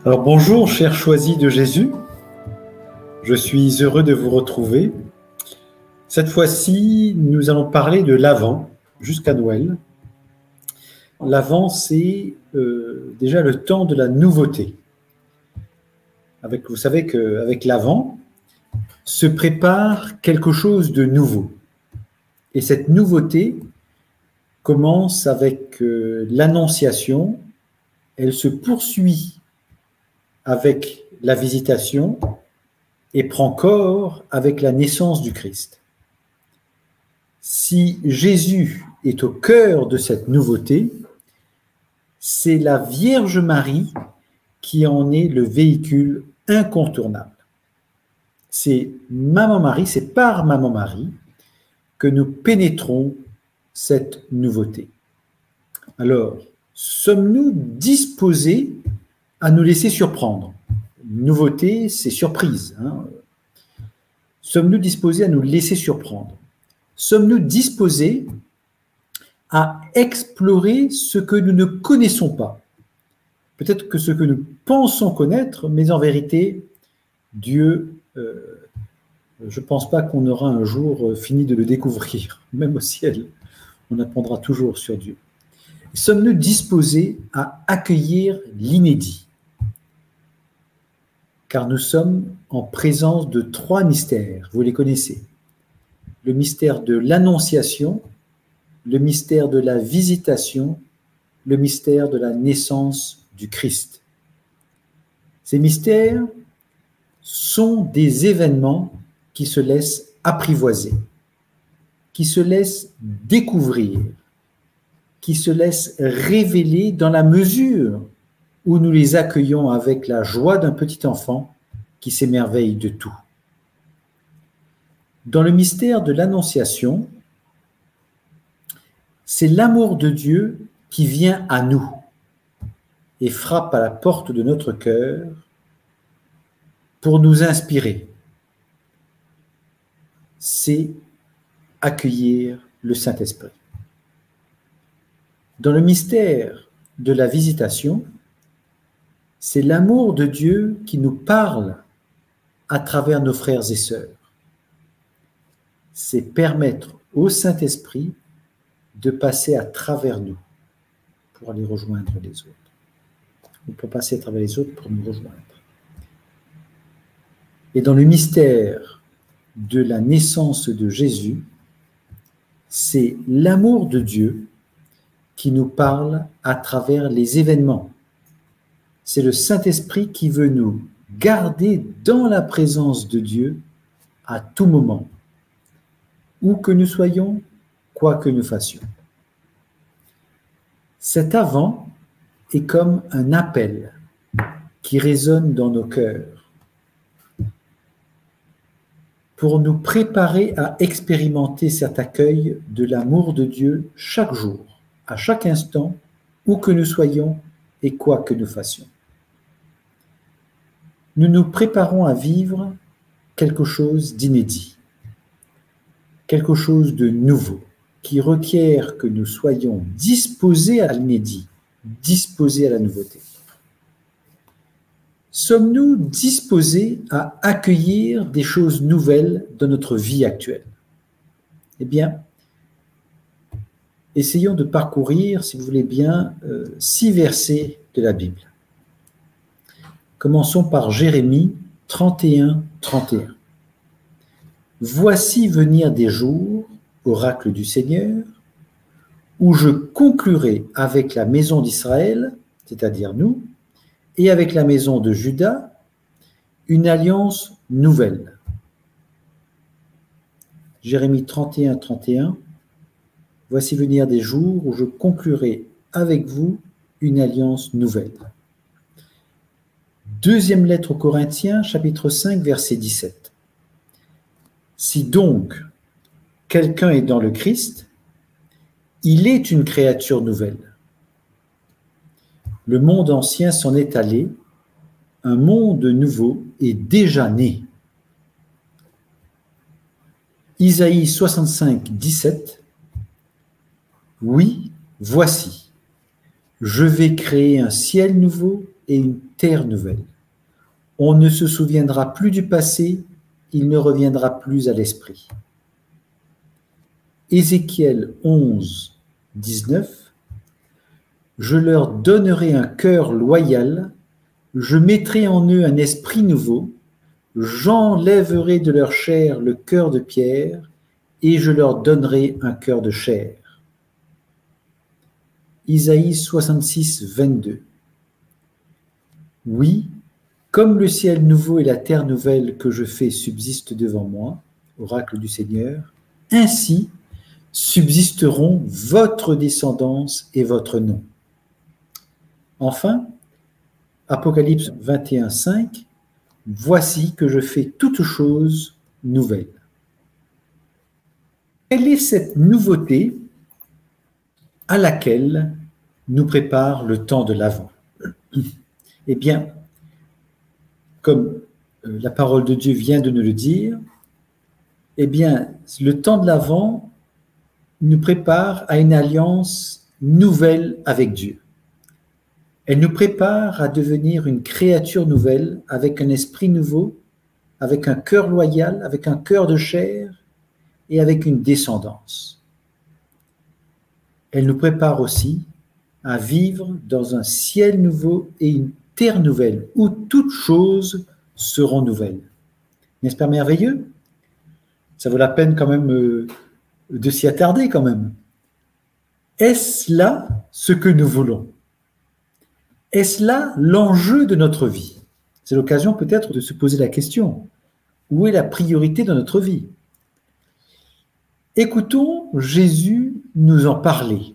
Alors bonjour, chers choisis de Jésus. Je suis heureux de vous retrouver. Cette fois-ci, nous allons parler de l'Avent jusqu'à Noël. L'Avent, c'est déjà le temps de la nouveauté. Vous savez qu'avec l'Avent se prépare quelque chose de nouveau. Et cette nouveauté commence avec l'Annonciation. Elle se poursuit avec la Visitation et prend corps avec la naissance du Christ. Si Jésus est au cœur de cette nouveauté, c'est la Vierge Marie qui en est le véhicule incontournable. C'est Maman Marie, c'est par Maman Marie que nous pénétrons cette nouveauté. Alors, sommes-nous disposés à nous laisser surprendre? Nouveauté, c'est surprise. Sommes-nous disposés à nous laisser surprendre? Sommes-nous disposés à explorer ce que nous ne connaissons pas? Peut-être que ce que nous pensons connaître, mais en vérité, Dieu, je ne pense pas qu'on aura un jour fini de le découvrir. Même au ciel, on apprendra toujours sur Dieu. Sommes-nous disposés à accueillir l'inédit? Car nous sommes en présence de 3 mystères, vous les connaissez. Le mystère de l'Annonciation, le mystère de la Visitation, le mystère de la naissance du Christ. Ces mystères sont des événements qui se laissent apprivoiser, qui se laissent découvrir, qui se laissent révéler dans la mesure où nous les accueillons avec la joie d'un petit enfant qui s'émerveille de tout. Dans le mystère de l'Annonciation, c'est l'amour de Dieu qui vient à nous et frappe à la porte de notre cœur pour nous inspirer. C'est accueillir le Saint-Esprit. Dans le mystère de la Visitation, c'est l'amour de Dieu qui nous parle à travers nos frères et sœurs. C'est permettre au Saint-Esprit de passer à travers nous pour aller rejoindre les autres. On peut passer à travers les autres pour nous rejoindre. Et dans le mystère de la naissance de Jésus, c'est l'amour de Dieu qui nous parle à travers les événements. C'est le Saint-Esprit qui veut nous garder dans la présence de Dieu à tout moment, où que nous soyons, quoi que nous fassions. Cet Avant est comme un appel qui résonne dans nos cœurs pour nous préparer à expérimenter cet accueil de l'amour de Dieu chaque jour, à chaque instant, où que nous soyons et quoi que nous fassions. Nous nous préparons à vivre quelque chose d'inédit, quelque chose de nouveau, qui requiert que nous soyons disposés à l'inédit, disposés à la nouveauté. Sommes-nous disposés à accueillir des choses nouvelles dans notre vie actuelle? Eh bien, essayons de parcourir, si vous voulez bien, 6 versets de la Bible. Commençons par Jérémie 31, 31. « Voici venir des jours, oracle du Seigneur, où je conclurai avec la maison d'Israël, c'est-à-dire nous, et avec la maison de Juda, une alliance nouvelle. » Jérémie 31, 31. « Voici venir des jours où je conclurai avec vous une alliance nouvelle. » Deuxième lettre aux Corinthiens, chapitre 5, verset 17. « Si donc quelqu'un est dans le Christ, il est une créature nouvelle. Le monde ancien s'en est allé, un monde nouveau est déjà né. » Isaïe 65, 17. « Oui, voici, je vais créer un ciel nouveau et une terre nouvelle. On ne se souviendra plus du passé, il ne reviendra plus à l'esprit. Ézéchiel 11, 19. Je leur donnerai un cœur loyal, je mettrai en eux un esprit nouveau, j'enlèverai de leur chair le cœur de pierre, et je leur donnerai un cœur de chair. Isaïe 66, 22. Oui, comme le ciel nouveau et la terre nouvelle que je fais subsistent devant moi, oracle du Seigneur, ainsi subsisteront votre descendance et votre nom. Enfin, Apocalypse 21, 5, voici que je fais toutes choses nouvelles. Quelle est cette nouveauté à laquelle nous prépare le temps de l'Avent? Eh bien, comme la parole de Dieu vient de nous le dire, eh bien, le temps de l'Avent nous prépare à une alliance nouvelle avec Dieu. Elle nous prépare à devenir une créature nouvelle, avec un esprit nouveau, avec un cœur loyal, avec un cœur de chair et avec une descendance. Elle nous prépare aussi à vivre dans un ciel nouveau et une terre nouvelle, où toutes choses seront nouvelles. N'est-ce pas merveilleux? Ça vaut la peine quand même de s'y attarder quand même. Est-ce là ce que nous voulons? Est-ce là l'enjeu de notre vie? C'est l'occasion peut-être de se poser la question. Où est la priorité dans notre vie? Écoutons Jésus nous en parler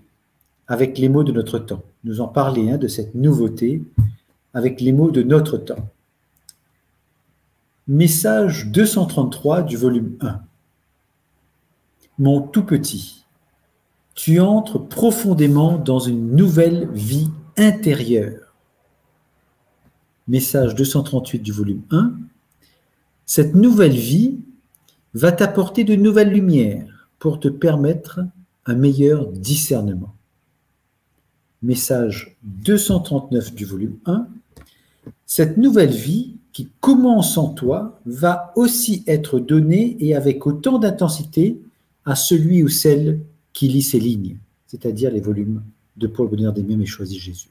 avec les mots de notre temps. Nous en parler de cette nouveauté avec les mots de notre temps. Message 233 du volume 1. Mon tout petit, tu entres profondément dans une nouvelle vie intérieure. Message 238 du volume 1. Cette nouvelle vie va t'apporter de nouvelles lumières pour te permettre un meilleur discernement. Message 239 du volume 1. Cette nouvelle vie qui commence en toi va aussi être donnée et avec autant d'intensité à celui ou celle qui lit ces lignes, c'est-à-dire les volumes de Paul Bonheur des Mêmes et Choisis Jésus.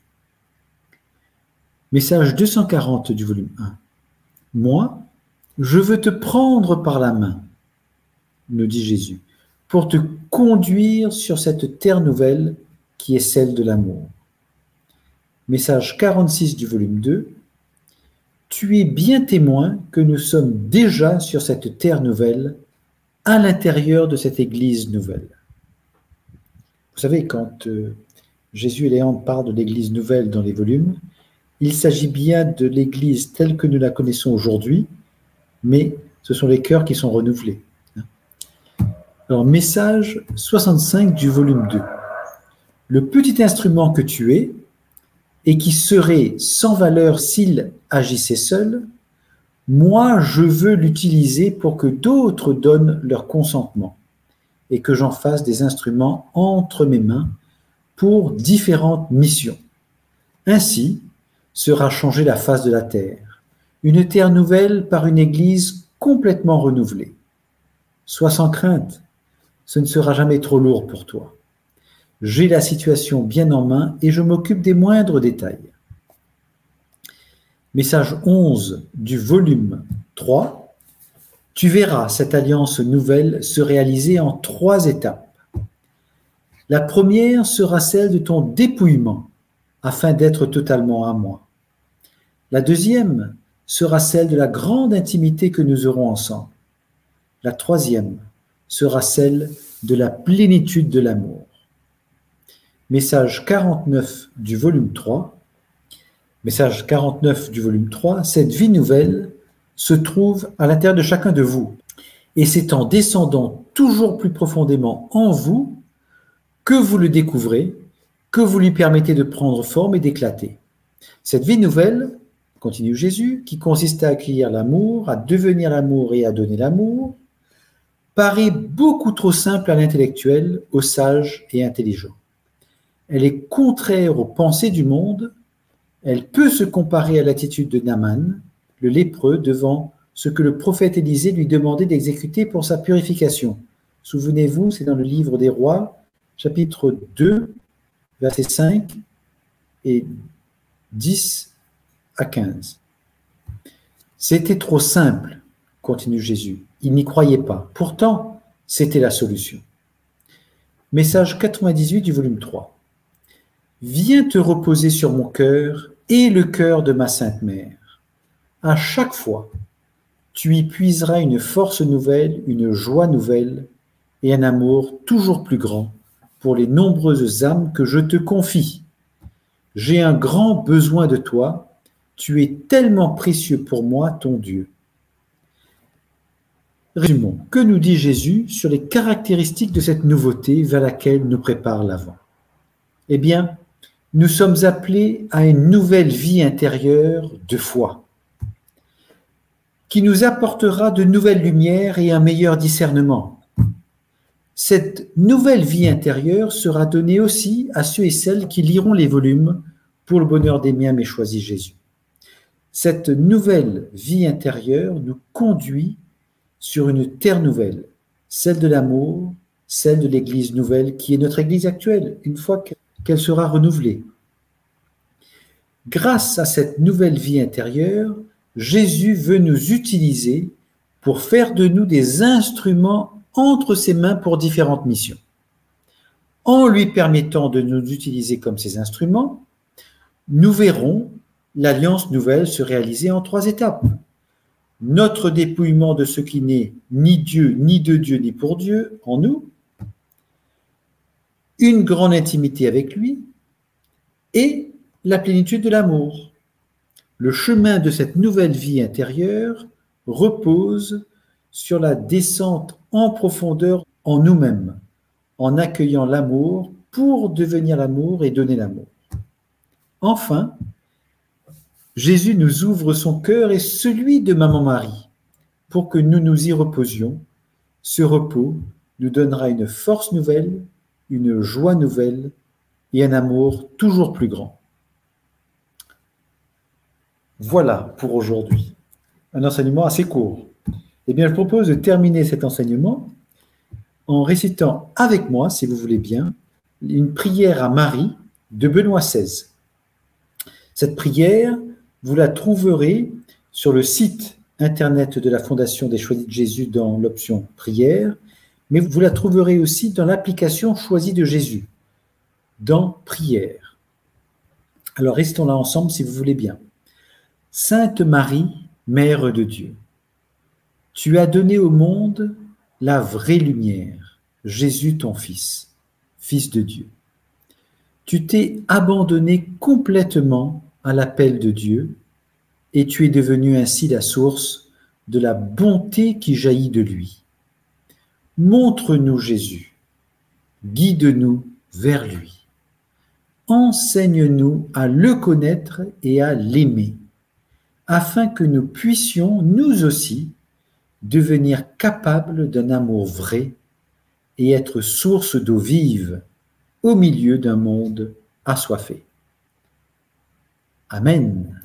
Message 240 du volume 1. Moi, je veux te prendre par la main, nous dit Jésus, pour te conduire sur cette terre nouvelle qui est celle de l'amour. Message 46 du volume 2. Tu es bien témoin que nous sommes déjà sur cette terre nouvelle, à l'intérieur de cette église nouvelle. Vous savez, quand Jésus et Léandre parlent de l'église nouvelle dans les volumes, il s'agit bien de l'église telle que nous la connaissons aujourd'hui, mais ce sont les cœurs qui sont renouvelés. Alors, message 65 du volume 2. Le petit instrument que tu es, et qui serait sans valeur s'il agissait seul, moi je veux l'utiliser pour que d'autres donnent leur consentement et que j'en fasse des instruments entre mes mains pour différentes missions. Ainsi sera changée la face de la terre, une terre nouvelle par une église complètement renouvelée. Sois sans crainte, ce ne sera jamais trop lourd pour toi. J'ai la situation bien en main et je m'occupe des moindres détails. Message 11 du volume 3. Tu verras cette alliance nouvelle se réaliser en 3 étapes. La première sera celle de ton dépouillement, afin d'être totalement à moi. La deuxième sera celle de la grande intimité que nous aurons ensemble. La troisième sera celle de la plénitude de l'amour. Message 49 du volume 3. Message 49 du volume 3. Cette vie nouvelle se trouve à l'intérieur de chacun de vous. Et c'est en descendant toujours plus profondément en vous que vous le découvrez, que vous lui permettez de prendre forme et d'éclater. Cette vie nouvelle, continue Jésus, qui consiste à accueillir l'amour, à devenir l'amour et à donner l'amour, paraît beaucoup trop simple à l'intellectuel, au sage et intelligent. Elle est contraire aux pensées du monde Elle peut se comparer à l'attitude de Naaman, le lépreux, devant ce que le prophète Élisée lui demandait d'exécuter pour sa purification. Souvenez-vous, c'est dans le livre des Rois, chapitre 2, versets 5 et 10 à 15. C'était trop simple, continue Jésus. Il n'y croyait pas. Pourtant, c'était la solution. Message 98 du volume 3. Viens te reposer sur mon cœur et le cœur de ma Sainte Mère. À chaque fois, tu y puiseras une force nouvelle, une joie nouvelle et un amour toujours plus grand pour les nombreuses âmes que je te confie. J'ai un grand besoin de toi. Tu es tellement précieux pour moi, ton Dieu. Résumons. Que nous dit Jésus sur les caractéristiques de cette nouveauté vers laquelle nous prépare l'Avent? Eh bien, nous sommes appelés à une nouvelle vie intérieure de foi, qui nous apportera de nouvelles lumières et un meilleur discernement. Cette nouvelle vie intérieure sera donnée aussi à ceux et celles qui liront les volumes pour le bonheur des miens, mais choisis Jésus. Cette nouvelle vie intérieure nous conduit sur une terre nouvelle, celle de l'amour, celle de l'Église nouvelle, qui est notre Église actuelle, une fois qu'elle sera renouvelée. Grâce à cette nouvelle vie intérieure, Jésus veut nous utiliser pour faire de nous des instruments entre ses mains pour différentes missions. En lui permettant de nous utiliser comme ses instruments, nous verrons l'alliance nouvelle se réaliser en 3 étapes. Notre dépouillement de ce qui n'est ni Dieu, ni de Dieu, ni pour Dieu en nous, une grande intimité avec lui et la plénitude de l'amour. Le chemin de cette nouvelle vie intérieure repose sur la descente en profondeur en nous-mêmes, en accueillant l'amour pour devenir l'amour et donner l'amour. Enfin, Jésus nous ouvre son cœur et celui de Maman Marie pour que nous nous y reposions. Ce repos nous donnera une force nouvelle, une joie nouvelle et un amour toujours plus grand. Voilà pour aujourd'hui. Un enseignement assez court. Eh bien, je propose de terminer cet enseignement en récitant avec moi, si vous voulez bien, une prière à Marie de Benoît XVI. Cette prière, vous la trouverez sur le site internet de la Fondation des Choisis de Jésus dans l'option prière, mais vous la trouverez aussi dans l'application Choisis de Jésus, dans prière. Alors restons là ensemble si vous voulez bien. Sainte Marie, Mère de Dieu, tu as donné au monde la vraie lumière, Jésus ton Fils, Fils de Dieu. Tu t'es abandonné complètement à l'appel de Dieu et tu es devenu ainsi la source de la bonté qui jaillit de lui. Montre-nous Jésus, guide-nous vers lui. Enseigne-nous à le connaître et à l'aimer, afin que nous puissions, nous aussi, devenir capables d'un amour vrai et être source d'eau vive au milieu d'un monde assoiffé. Amen.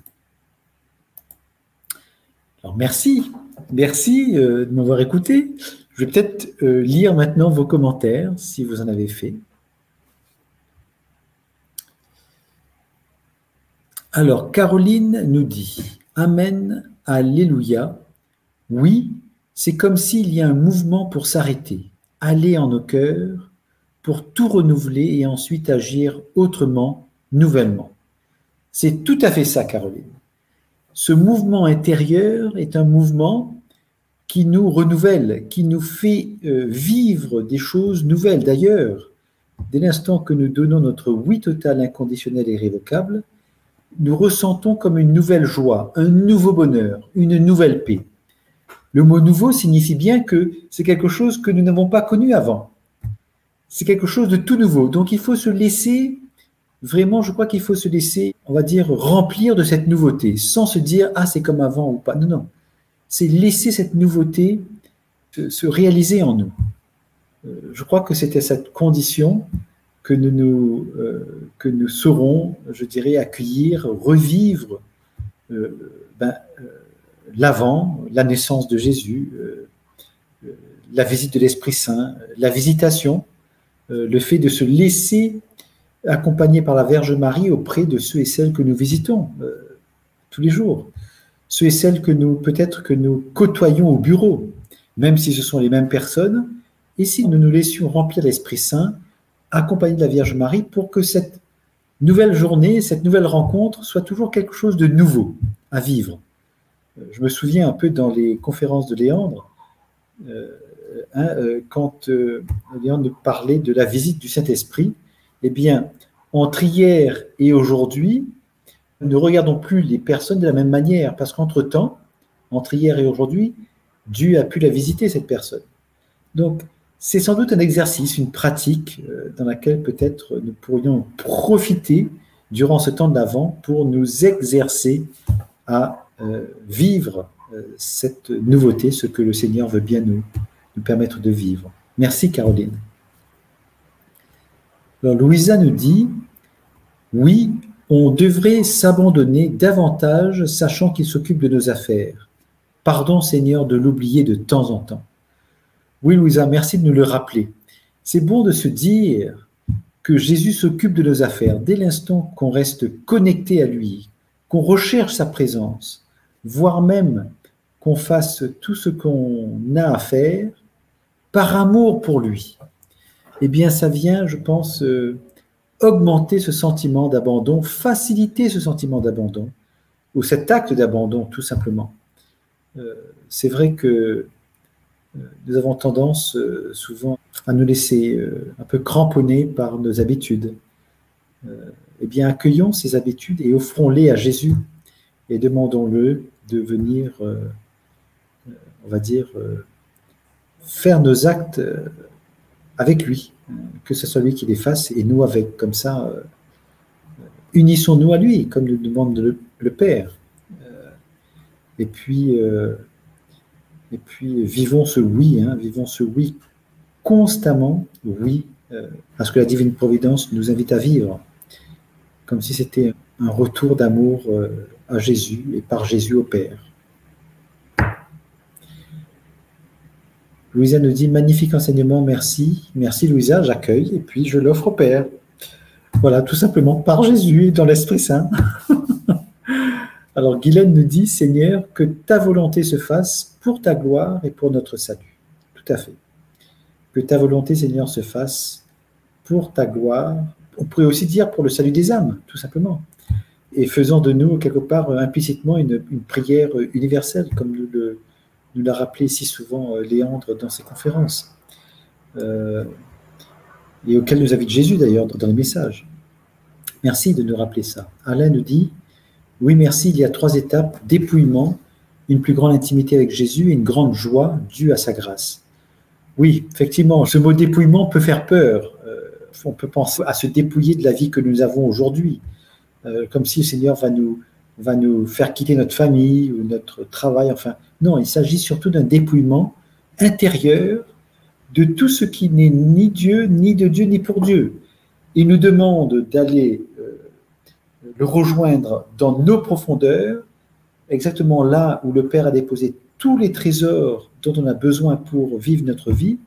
Alors merci de m'avoir écouté. Je vais peut-être lire maintenant vos commentaires, si vous en avez fait. Alors, Caroline nous dit « Amen, Alléluia ». Oui, c'est comme s'il y a un mouvement pour s'arrêter, aller en nos cœurs, pour tout renouveler et ensuite agir autrement, nouvellement. C'est tout à fait ça, Caroline. Ce mouvement intérieur est un mouvement qui nous renouvelle, qui nous fait vivre des choses nouvelles. D'ailleurs, dès l'instant que nous donnons notre oui total, inconditionnel et irrévocable, nous ressentons comme une nouvelle joie, un nouveau bonheur, une nouvelle paix. Le mot « nouveau » signifie bien que c'est quelque chose que nous n'avons pas connu avant. C'est quelque chose de tout nouveau. Donc il faut se laisser, vraiment, je crois qu'il faut se laisser, on va dire, remplir de cette nouveauté, sans se dire « ah, c'est comme avant » ou pas. Non, non. C'est laisser cette nouveauté se réaliser en nous. Je crois que c'était cette condition que nous saurons, je dirais, accueillir, revivre l'avant, la naissance de Jésus, la visite de l'Esprit Saint, la visitation, le fait de se laisser accompagner par la Vierge Marie auprès de ceux et celles que nous visitons tous les jours, ceux et celles que peut-être que nous côtoyons au bureau, même si ce sont les mêmes personnes, et si nous nous laissions remplir l'Esprit Saint, accompagné de la Vierge Marie, pour que cette nouvelle journée, cette nouvelle rencontre soit toujours quelque chose de nouveau à vivre. Je me souviens un peu dans les conférences de Léandre, quand Léandre parlait de la visite du Saint-Esprit, eh bien, entre hier et aujourd'hui, nous ne regardons plus les personnes de la même manière, parce qu'entre-temps, entre hier et aujourd'hui, Dieu a pu la visiter, cette personne. Donc, c'est sans doute un exercice, une pratique dans laquelle peut-être nous pourrions profiter durant ce temps de l'Avent pour nous exercer à vivre cette nouveauté, ce que le Seigneur veut bien nous permettre de vivre. Merci Caroline. Alors Louisa nous dit, oui, on devrait s'abandonner davantage, sachant qu'il s'occupe de nos affaires. Pardon Seigneur de l'oublier de temps en temps. Oui Louisa, merci de nous le rappeler. C'est bon de se dire que Jésus s'occupe de nos affaires dès l'instant qu'on reste connecté à lui, qu'on recherche sa présence, voire même qu'on fasse tout ce qu'on a à faire par amour pour lui. Eh bien, ça vient, je pense, augmenter ce sentiment d'abandon, faciliter ce sentiment d'abandon, ou cet acte d'abandon, tout simplement. C'est vrai que nous avons tendance souvent à nous laisser un peu cramponner par nos habitudes. Eh bien, accueillons ces habitudes et offrons-les à Jésus et demandons-le de venir, on va dire, faire nos actes avec lui, que ce soit lui qui les fasse et nous avec. Comme ça, unissons-nous à lui, comme nous demande le Père. Et puis, vivons ce oui, vivons ce oui constamment, oui, parce que la divine providence nous invite à vivre, comme si c'était un retour d'amour à Jésus et par Jésus au Père. Louisa nous dit, magnifique enseignement, merci. Merci Louisa, j'accueille et puis je l'offre au Père. Voilà, tout simplement, par Jésus et dans l'Esprit Saint. Alors Guylaine nous dit, Seigneur, que ta volonté se fasse pour ta gloire et pour notre salut. Tout à fait. Que ta volonté, Seigneur, se fasse pour ta gloire. On pourrait aussi dire pour le salut des âmes, tout simplement. Et faisant de nous, quelque part, implicitement, une prière universelle, comme nous l'a rappelé si souvent Léandre dans ses conférences. Et auquel nous invite Jésus, d'ailleurs, dans les messages. Merci de nous rappeler ça. Alain nous dit, oui, merci, il y a 3 étapes, dépouillement, une plus grande intimité avec Jésus et une grande joie due à sa grâce. Oui, effectivement, ce mot dépouillement peut faire peur. On peut penser à se dépouiller de la vie que nous avons aujourd'hui, comme si le Seigneur va nous faire quitter notre famille ou notre travail. Enfin, non, il s'agit surtout d'un dépouillement intérieur de tout ce qui n'est ni Dieu, ni de Dieu, ni pour Dieu. Il nous demande d'aller le rejoindre dans nos profondeurs, exactement là où le Père a déposé tous les trésors dont on a besoin pour vivre notre vie.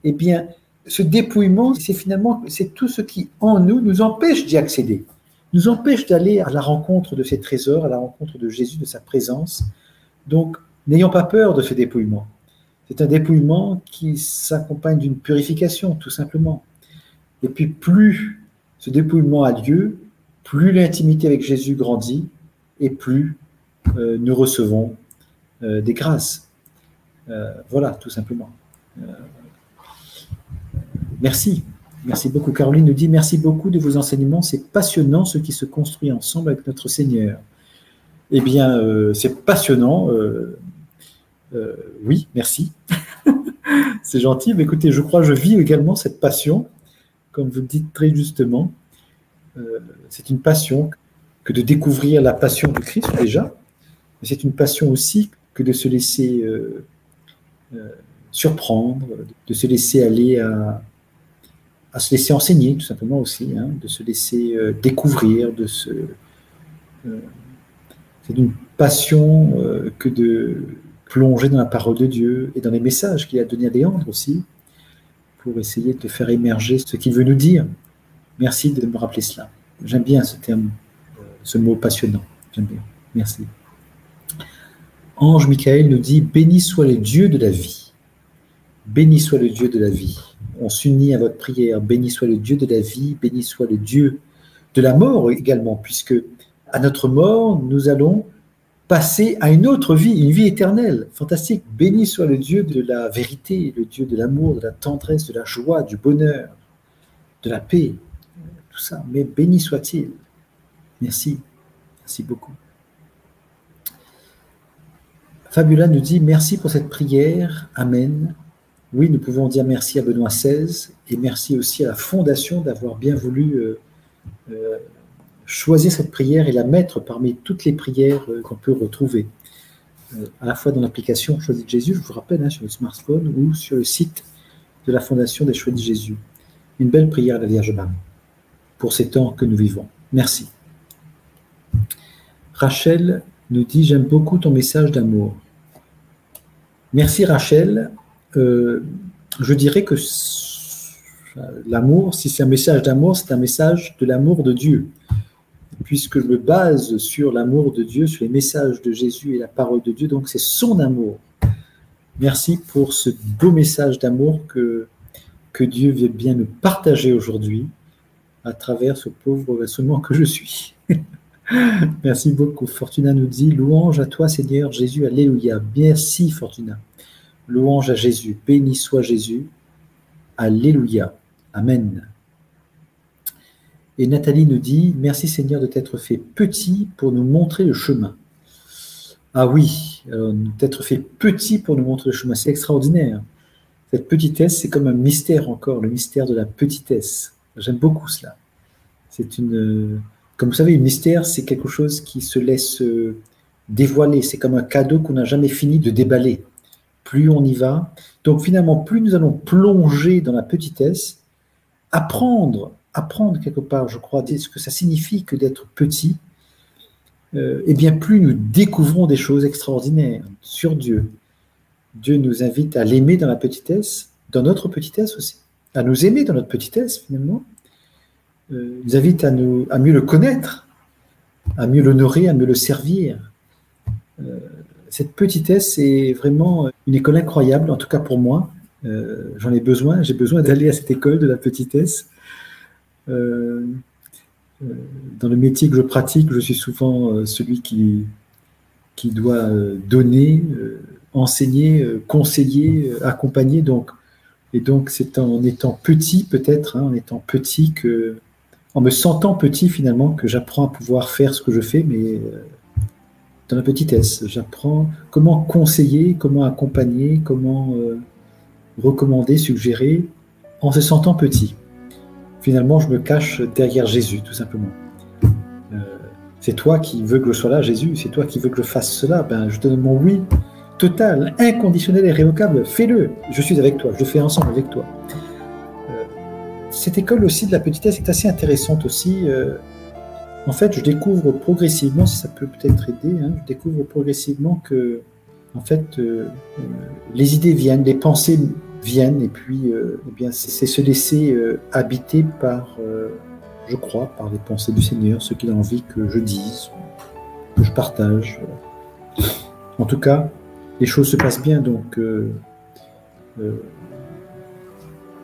Eh bien, ce dépouillement, c'est tout ce qui, en nous empêche d'y accéder, nous empêche d'aller à la rencontre de ces trésors, à la rencontre de Jésus, de sa présence. Donc, n'ayons pas peur de ce dépouillement. C'est un dépouillement qui s'accompagne d'une purification, tout simplement. Et puis, plus ce dépouillement a lieu, plus l'intimité avec Jésus grandit et plus nous recevons des grâces. Voilà, tout simplement. Merci. Merci beaucoup. Caroline nous dit, merci beaucoup de vos enseignements. C'est passionnant ce qui se construit ensemble avec notre Seigneur. Eh bien, c'est passionnant. Oui, merci. C'est gentil. Mais écoutez, je crois que je vis également cette passion, comme vous le dites très justement. C'est une passion que de découvrir la passion du Christ déjà, mais c'est une passion aussi que de se laisser surprendre, de se laisser aller à se laisser enseigner, tout simplement aussi, hein, de se laisser découvrir, c'est une passion que de plonger dans la parole de Dieu et dans les messages qu'il a donnés à Léandre aussi, pour essayer de faire émerger ce qu'il veut nous dire. Merci de me rappeler cela. J'aime bien ce terme, ce mot passionnant. J'aime bien. Merci. Ange Michael nous dit « Béni soit le Dieu de la vie. Béni soit le Dieu de la vie. » On s'unit à votre prière. Béni soit le Dieu de la vie. Béni soit le Dieu de la mort également, puisque à notre mort, nous allons passer à une autre vie, une vie éternelle. Fantastique. Béni soit le Dieu de la vérité, le Dieu de l'amour, de la tendresse, de la joie, du bonheur, de la paix, tout ça. Mais béni soit-il. Merci. Merci beaucoup. Fabula nous dit « Merci pour cette prière. Amen. » Oui, nous pouvons dire merci à Benoît XVI et merci aussi à la Fondation d'avoir bien voulu choisir cette prière et la mettre parmi toutes les prières qu'on peut retrouver, à la fois dans l'application Choisis de Jésus, je vous rappelle, hein, sur le smartphone ou sur le site de la Fondation des Choisis de Jésus. Une belle prière à la Vierge Marie pour ces temps que nous vivons. Merci. Rachel nous dit « J'aime beaucoup ton message d'amour. » Merci Rachel. Je dirais que l'amour, si c'est un message d'amour, c'est un message de l'amour de Dieu. Puisque je me base sur l'amour de Dieu, sur les messages de Jésus et la parole de Dieu, donc c'est son amour. Merci pour ce beau message d'amour que Dieu veut bien nous partager aujourd'hui à travers ce pauvre vêtement que je suis. Merci beaucoup. Fortuna nous dit « Louange à toi Seigneur Jésus, alléluia ». Merci Fortuna. Louange à Jésus, béni soit Jésus, alléluia, amen. Et Nathalie nous dit, merci Seigneur de t'être fait petit pour nous montrer le chemin. Ah oui, d'être fait petit pour nous montrer le chemin, c'est extraordinaire. Cette petitesse, c'est comme un mystère encore, le mystère de la petitesse. J'aime beaucoup cela. C'est comme vous savez, le mystère, c'est quelque chose qui se laisse dévoiler. C'est comme un cadeau qu'on n'a jamais fini de déballer. Plus on y va. Donc finalement, plus nous allons plonger dans la petitesse, apprendre quelque part, je crois, ce que ça signifie que d'être petit, et bien plus nous découvrons des choses extraordinaires sur Dieu. Dieu nous invite à l'aimer dans la petitesse, dans notre petitesse aussi, à nous aimer dans notre petitesse finalement. Il nous invite à mieux le connaître, à mieux l'honorer, à mieux le servir. Cette petitesse est vraiment une école incroyable, en tout cas pour moi. J'en ai besoin, j'ai besoin d'aller à cette école de la petitesse. Dans le métier que je pratique, je suis souvent celui qui doit donner, enseigner, conseiller, accompagner. Et donc c'est en étant petit peut-être, hein, en étant petit en me sentant petit finalement, que j'apprends à pouvoir faire ce que je fais, mais dans la petitesse. J'apprends comment conseiller, comment accompagner, comment recommander, suggérer, en se sentant petit. Finalement, je me cache derrière Jésus, tout simplement. C'est toi qui veux que je sois là, Jésus, c'est toi qui veux que je fasse cela, ben, je te donne mon oui total, inconditionnel et irrévocable, fais-le, je suis avec toi, je le fais ensemble avec toi. Cette école aussi de la petitesse est assez intéressante aussi. En fait, je découvre progressivement, si ça peut peut-être aider, hein, je découvre progressivement que, en fait, les idées viennent, les pensées viennent, et puis, eh bien, c'est se laisser habiter par, je crois, par les pensées du Seigneur, ce qu'il a envie que je dise, que je partage. En tout cas, les choses se passent bien, donc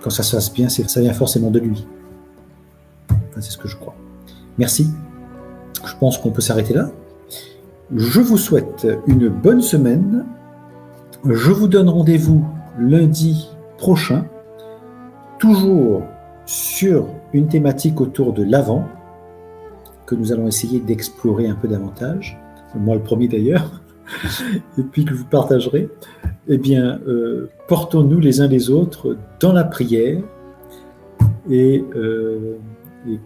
quand ça se passe bien, ça vient forcément de lui. Enfin, c'est ce que je crois. Merci. Je pense qu'on peut s'arrêter là. Je vous souhaite une bonne semaine. Je vous donne rendez-vous lundi prochain, toujours sur une thématique autour de l'Avent, que nous allons essayer d'explorer un peu davantage, moi le premier d'ailleurs, et puis que je vous partagerai. Eh bien, portons-nous les uns les autres dans la prière et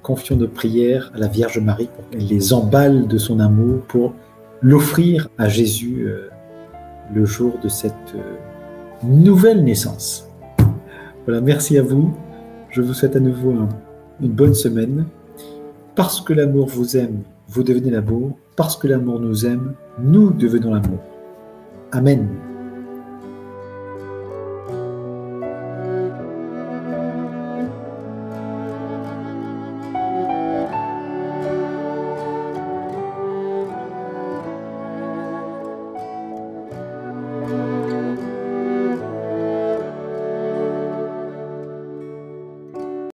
confions nos prières à la Vierge Marie pour qu'elle les emballe de son amour, pour l'offrir à Jésus le jour de cette nouvelle naissance. Voilà, merci à vous. Je vous souhaite à nouveau une bonne semaine. Parce que l'amour vous aime, vous devenez l'amour. Parce que l'amour nous aime, nous devenons l'amour. Amen.